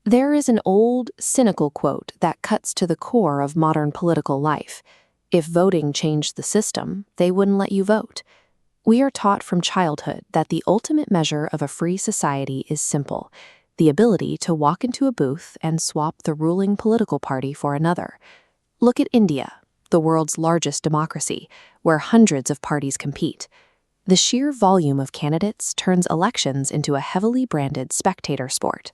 There is an old, cynical quote that cuts to the core of modern political life. If voting changed the system, they wouldn't let you vote. We are taught from childhood that the ultimate measure of a free society is simple: the ability to walk into a booth and swap the ruling political party for another. Look at India, the world's largest democracy, where hundreds of parties compete. The sheer volume of candidates turns elections into a heavily branded spectator sport.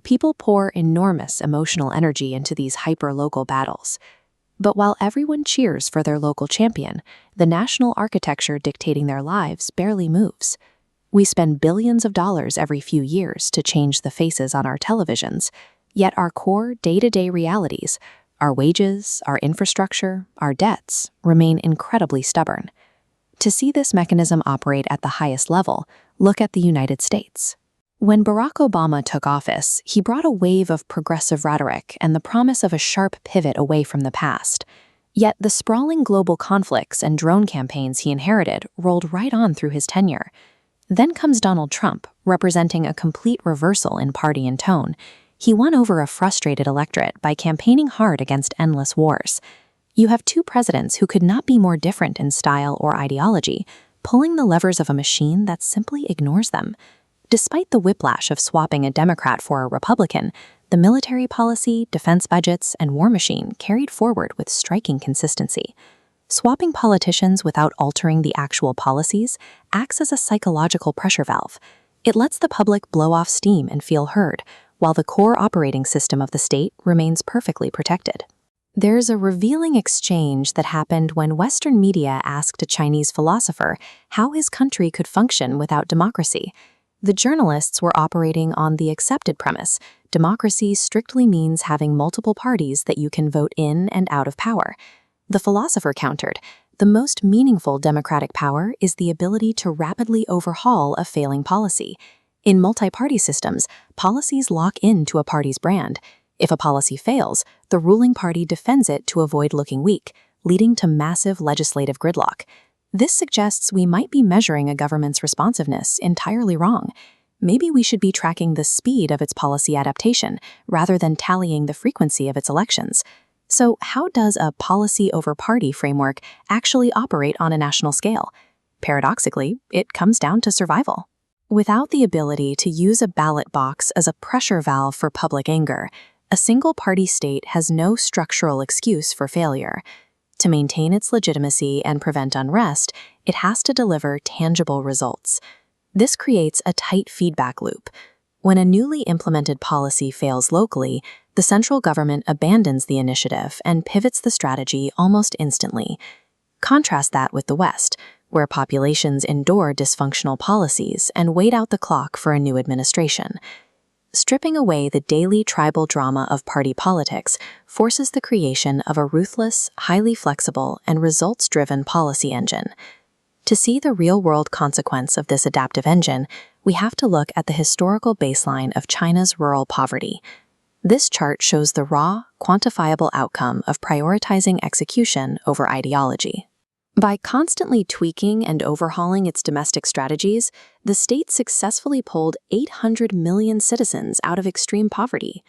People pour enormous emotional energy into these hyper-local battles. But while everyone cheers for their local champion, the national architecture dictating their lives barely moves. We spend billions of dollars every few years to change the faces on our televisions, yet our core day-to-day realities, our wages, our infrastructure, our debts, remain incredibly stubborn. To see this mechanism operate at the highest level, look at the United States. When Barack Obama took office, he brought a wave of progressive rhetoric and the promise of a sharp pivot away from the past. Yet the sprawling global conflicts and drone campaigns he inherited rolled right on through his tenure. Then comes Donald Trump, representing a complete reversal in party and tone. He won over a frustrated electorate by campaigning hard against endless wars. You have two presidents who could not be more different in style or ideology, pulling the levers of a machine that simply ignores them. Despite the whiplash of swapping a Democrat for a Republican, the military policy, defense budgets, and war machine carried forward with striking consistency. Swapping politicians without altering the actual policies acts as a psychological pressure valve. It lets the public blow off steam and feel heard, while the core operating system of the state remains perfectly protected. There's a revealing exchange that happened when Western media asked a Chinese philosopher how his country could function without democracy. The journalists were operating on the accepted premise: democracy strictly means having multiple parties that you can vote in and out of power. The philosopher countered, the most meaningful democratic power is the ability to rapidly overhaul a failing policy. In multi-party systems, policies lock into a party's brand. If a policy fails, the ruling party defends it to avoid looking weak, leading to massive legislative gridlock. This suggests we might be measuring a government's responsiveness entirely wrong. Maybe we should be tracking the speed of its policy adaptation rather than tallying the frequency of its elections. So how does a policy-over-party framework actually operate on a national scale? Paradoxically, it comes down to survival. Without the ability to use a ballot box as a pressure valve for public anger, a single-party state has no structural excuse for failure. To maintain its legitimacy and prevent unrest, it has to deliver tangible results. This creates a tight feedback loop. When a newly implemented policy fails locally, the central government abandons the initiative and pivots the strategy almost instantly. Contrast that with the West, where populations endure dysfunctional policies and wait out the clock for a new administration. Stripping away the daily tribal drama of party politics forces the creation of a ruthless, highly flexible, and results-driven policy engine. To see the real-world consequence of this adaptive engine, we have to look at the historical baseline of China's rural poverty. This chart shows the raw, quantifiable outcome of prioritizing execution over ideology. By constantly tweaking and overhauling its domestic strategies, the state successfully pulled 800 million citizens out of extreme poverty.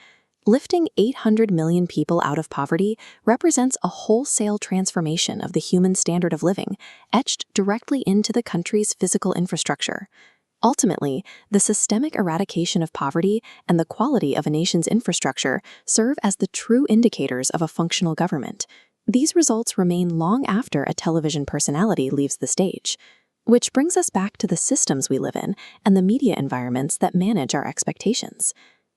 Lifting 800 million people out of poverty represents a wholesale transformation of the human standard of living, etched directly into the country's physical infrastructure. Ultimately, the systemic eradication of poverty and the quality of a nation's infrastructure serve as the true indicators of a functional government. These results remain long after a television personality leaves the stage. Which brings us back to the systems we live in and the media environments that manage our expectations.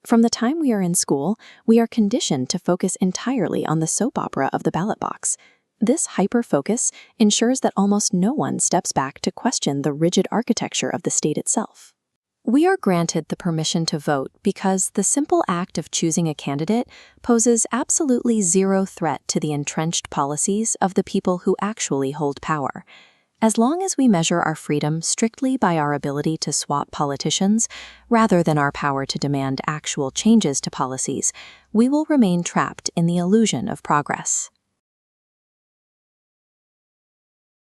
From the time we are in school, we are conditioned to focus entirely on the soap opera of the ballot box. This hyper-focus ensures that almost no one steps back to question the rigid architecture of the state itself. We are granted the permission to vote because the simple act of choosing a candidate poses absolutely zero threat to the entrenched policies of the people who actually hold power. As long as we measure our freedom strictly by our ability to swap politicians, rather than our power to demand actual changes to policies, we will remain trapped in the illusion of progress.